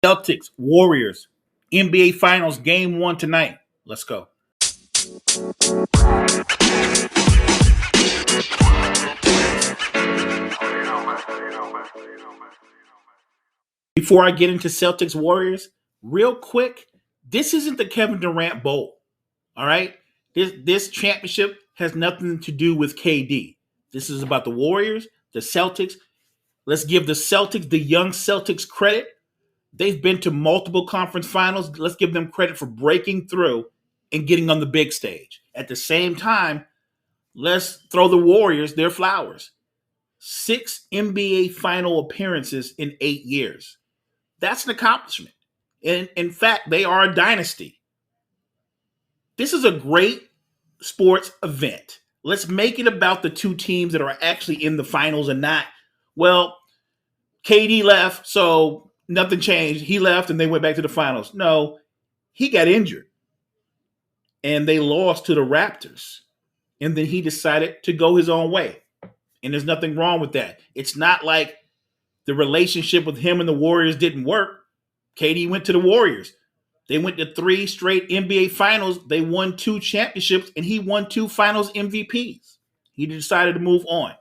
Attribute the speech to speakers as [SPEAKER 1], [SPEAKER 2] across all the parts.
[SPEAKER 1] Celtics, Warriors, NBA Finals, Game 1 tonight. Let's go. Before I get into Celtics, Warriors, real quick, this isn't the Kevin Durant Bowl. All right? This championship has nothing to do with KD. This is about the Warriors, the Celtics. Let's give the Celtics, the young Celtics, credit. They've been to multiple conference finals. Let's give them credit for breaking through and getting on the big stage. At the same time, let's throw the Warriors their flowers. 6 NBA final appearances in 8 years. That's an accomplishment. And in fact, they are a dynasty. This is a great sports event. Let's make it about the two teams that are actually in the finals and not, well, KD left, so nothing changed. He left and they went back to the finals. No, he got injured. And they lost to the Raptors. And then he decided to go his own way. And there's nothing wrong with that. It's not like the relationship with him and the Warriors didn't work. KD went to the Warriors. They went to 3 straight NBA finals. They won 2 championships, and he won 2 finals MVPs. He decided to move on.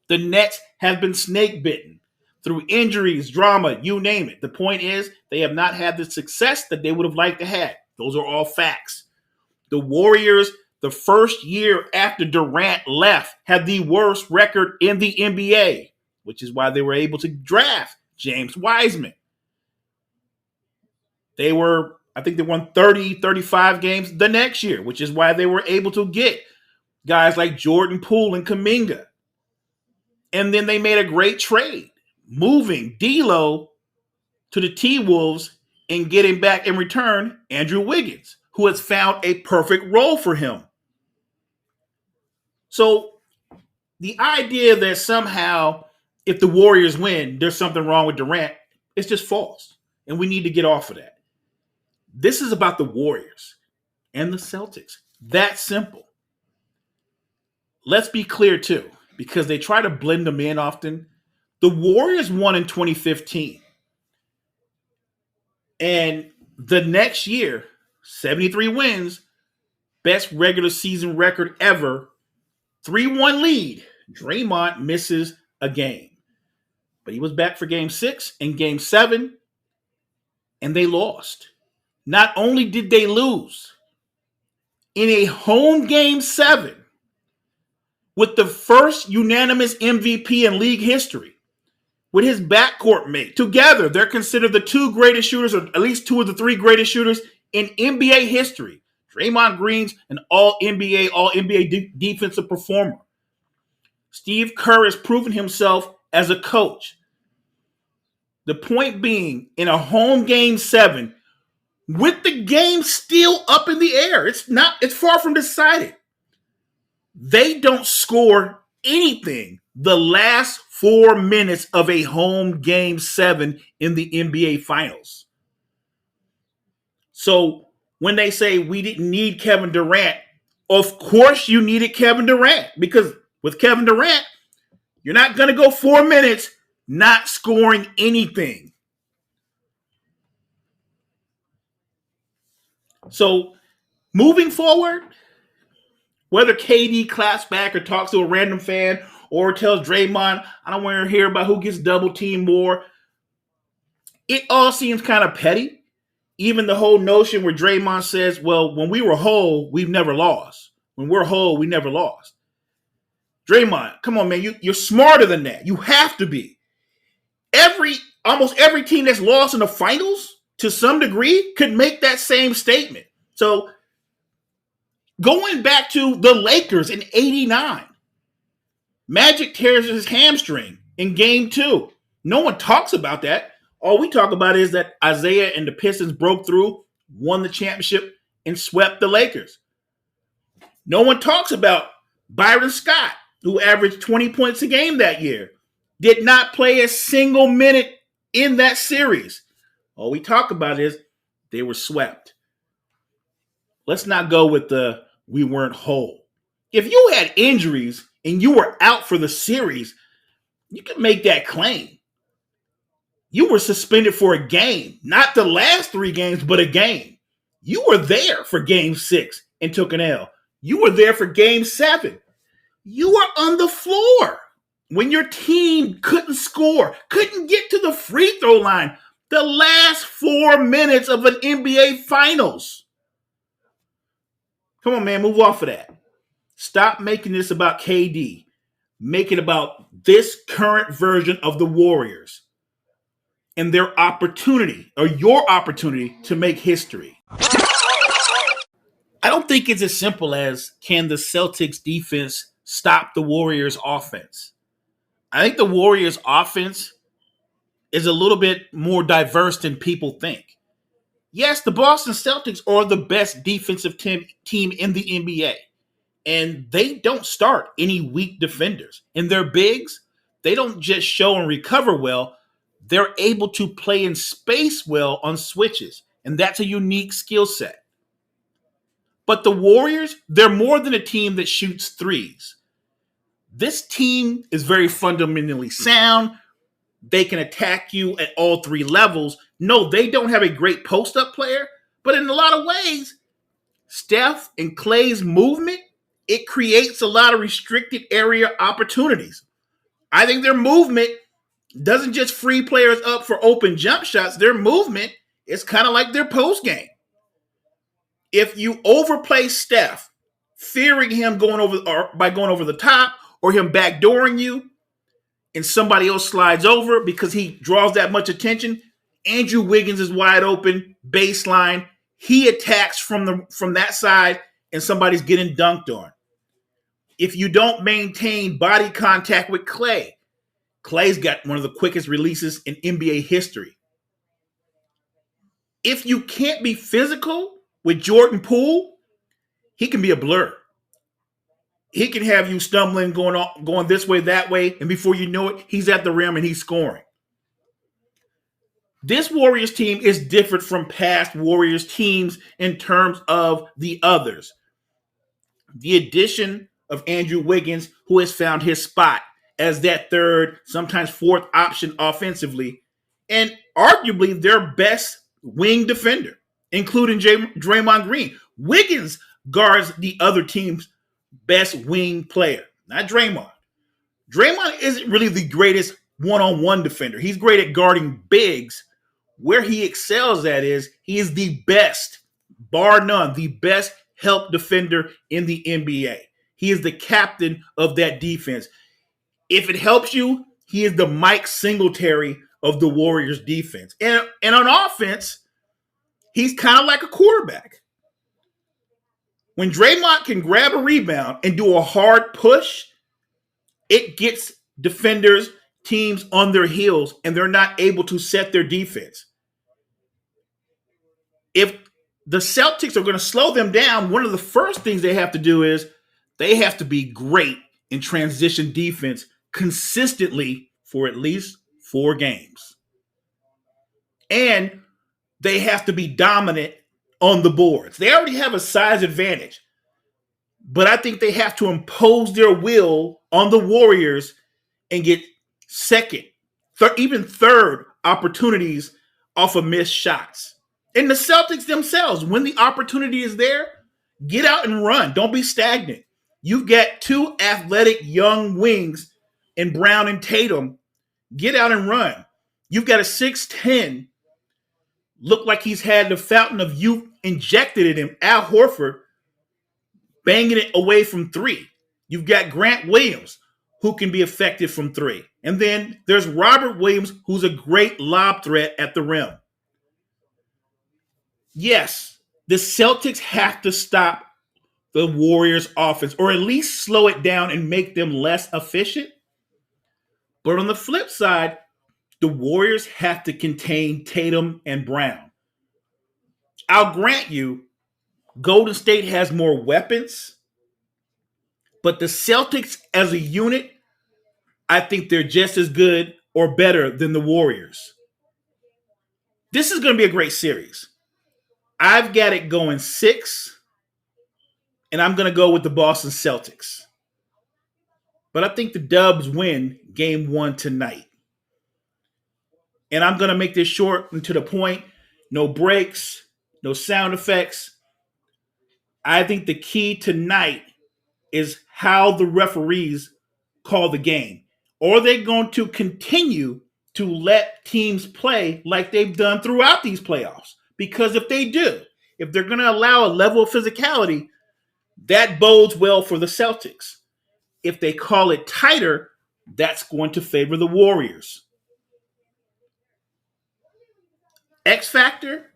[SPEAKER 1] The Nets have been snake bitten through injuries, drama, you name it. The point is they have not had the success that they would have liked to have. Those are all facts. The Warriors, the first year after Durant left, had the worst record in the NBA, which is why they were able to draft James Wiseman. I think they won 30, 35 games the next year, which is why they were able to get guys like Jordan Poole and Kuminga. And then they made a great trade, moving D'Lo to the T-Wolves and getting back in return Andrew Wiggins, who has found a perfect role for him. So the idea that somehow if the Warriors win, there's something wrong with Durant, it's just false. And we need to get off of that. This is about the Warriors and the Celtics. That simple. Let's be clear, too, because they try to blend them in often. The Warriors won in 2015. And the next year, 73 wins, best regular season record ever, 3-1 lead. Draymond misses a game. But he was back for game 6 and game 7, and they lost. Not only did they lose, in a home game 7, with the first unanimous MVP in league history, with his backcourt mate, together, they're considered the 2 greatest shooters, or at least 2 of the 3 greatest shooters in NBA history. Draymond Green's an all-NBA defensive performer. Steve Kerr has proven himself as a coach. The point being, in a home game 7, with the game still up in the air, it's far from decided. They don't score anything the last 4 minutes of a home game 7 in the NBA Finals. So when they say we didn't need Kevin Durant, of course you needed Kevin Durant, because with Kevin Durant, you're not going to go 4 minutes not scoring anything. So moving forward, whether KD claps back or talks to a random fan or tells Draymond, I don't want to hear about who gets double teamed more, it all seems kind of petty. Even the whole notion where Draymond says, well, when we were whole, we've never lost. When we're whole, we never lost. Draymond, come on, man, you're smarter than that. You have to be. Almost every team that's lost in the finals, to some degree, could make that same statement. So going back to the Lakers in 89, Magic tears his hamstring in game 2. No one talks about that. All we talk about is that Isaiah and the Pistons broke through, won the championship, and swept the Lakers. No one talks about Byron Scott, who averaged 20 points a game that year, did not play a single minute in that series. All we talk about is they were swept. Let's not go with the we weren't whole. If you had injuries and you were out for the series, you can make that claim. You were suspended for a game, not the last 3 games, but a game. You were there for game 6 and took an L. You were there for game 7. You were on the floor when your team couldn't score, couldn't get to the free throw line the last 4 minutes of an NBA Finals. Come on, man, move off of that. Stop making this about KD. Make it about this current version of the Warriors and their opportunity, or your opportunity, to make history. I don't think it's as simple as, can the Celtics defense stop the Warriors offense? I think the Warriors offense is a little bit more diverse than people think. Yes, the Boston Celtics are the best defensive team in the NBA, and they don't start any weak defenders. And their bigs, they don't just show and recover well, they're able to play in space well on switches, and that's a unique skill set. But the Warriors, they're more than a team that shoots threes. This team is very fundamentally sound. They can attack you at all 3 levels. No, they don't have a great post-up player, but in a lot of ways, Steph and Klay's movement, it creates a lot of restricted area opportunities. I think their movement doesn't just free players up for open jump shots. Their movement is kind of like their post game. If you overplay Steph, fearing him going over or by going over the top, or him backdooring you, and somebody else slides over because he draws that much attention, Andrew Wiggins is wide open, baseline. He attacks from that side, and somebody's getting dunked on. If you don't maintain body contact with Klay, Klay's got one of the quickest releases in NBA history. If you can't be physical with Jordan Poole, he can be a blur. He can have you stumbling, going this way, that way, and before you know it, he's at the rim and he's scoring. This Warriors team is different from past Warriors teams in terms of the others. The addition of Andrew Wiggins, who has found his spot as that 3rd, sometimes 4th option offensively, and arguably their best wing defender, including Draymond Green. Wiggins guards the other team's best wing player, not Draymond. Draymond isn't really the greatest one-on-one defender. He's great at guarding bigs. Where he excels at is he is the best, bar none, the best help defender in the NBA. He is the captain of that defense. If it helps you, he is the Mike Singletary of the Warriors defense. And on offense, he's kind of like a quarterback. When Draymond can grab a rebound and do a hard push, it gets defenders, teams on their heels, and they're not able to set their defense. If the Celtics are going to slow them down, one of the first things they have to do is they have to be great in transition defense consistently for at least 4 games. And they have to be dominant on the boards. They already have a size advantage, but I think they have to impose their will on the Warriors and get second, even third opportunities off of missed shots. And the Celtics themselves, when the opportunity is there, get out and run. Don't be stagnant. You've got 2 athletic young wings in Brown and Tatum. Get out and run. You've got a 6'10", look like he's had the fountain of youth injected in him, Al Horford, banging it away from 3. You've got Grant Williams, who can be effective from 3. And then there's Robert Williams, who's a great lob threat at the rim. Yes, the Celtics have to stop the Warriors' offense, or at least slow it down and make them less efficient. But on the flip side, the Warriors have to contain Tatum and Brown. I'll grant you, Golden State has more weapons, but the Celtics as a unit, I think they're just as good or better than the Warriors. This is going to be a great series. I've got it going 6, and I'm going to go with the Boston Celtics. But I think the Dubs win game 1 tonight. And I'm going to make this short and to the point. No breaks, no sound effects. I think the key tonight is how the referees call the game. Are they going to continue to let teams play like they've done throughout these playoffs? Because if they do, if they're going to allow a level of physicality, that bodes well for the Celtics. If they call it tighter, that's going to favor the Warriors. X Factor,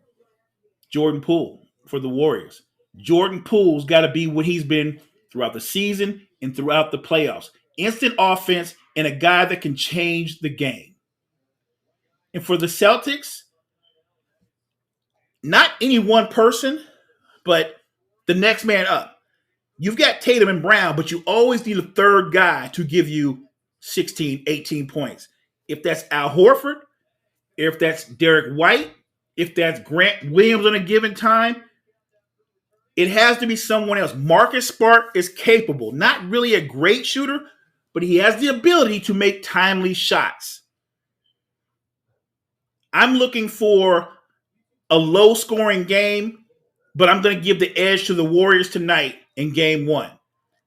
[SPEAKER 1] Jordan Poole for the Warriors. Jordan Poole's got to be what he's been throughout the season and throughout the playoffs. Instant offense and a guy that can change the game. And for the Celtics, not any one person, but the next man up. You've got Tatum and Brown, but you always need a third guy to give you 16, 18 points. If that's Al Horford, if that's Derek White, if that's Grant Williams on a given time, it has to be someone else. Marcus Smart is capable. Not really a great shooter, but he has the ability to make timely shots. I'm looking for a low-scoring game, but I'm going to give the edge to the Warriors tonight in Game 1.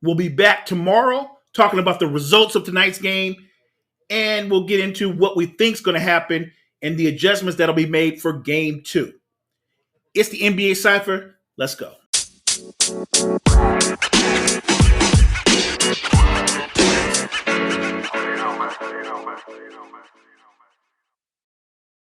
[SPEAKER 1] We'll be back tomorrow talking about the results of tonight's game, and we'll get into what we think is going to happen and the adjustments that'll be made for Game 2. It's the NBA Cypher. Let's go.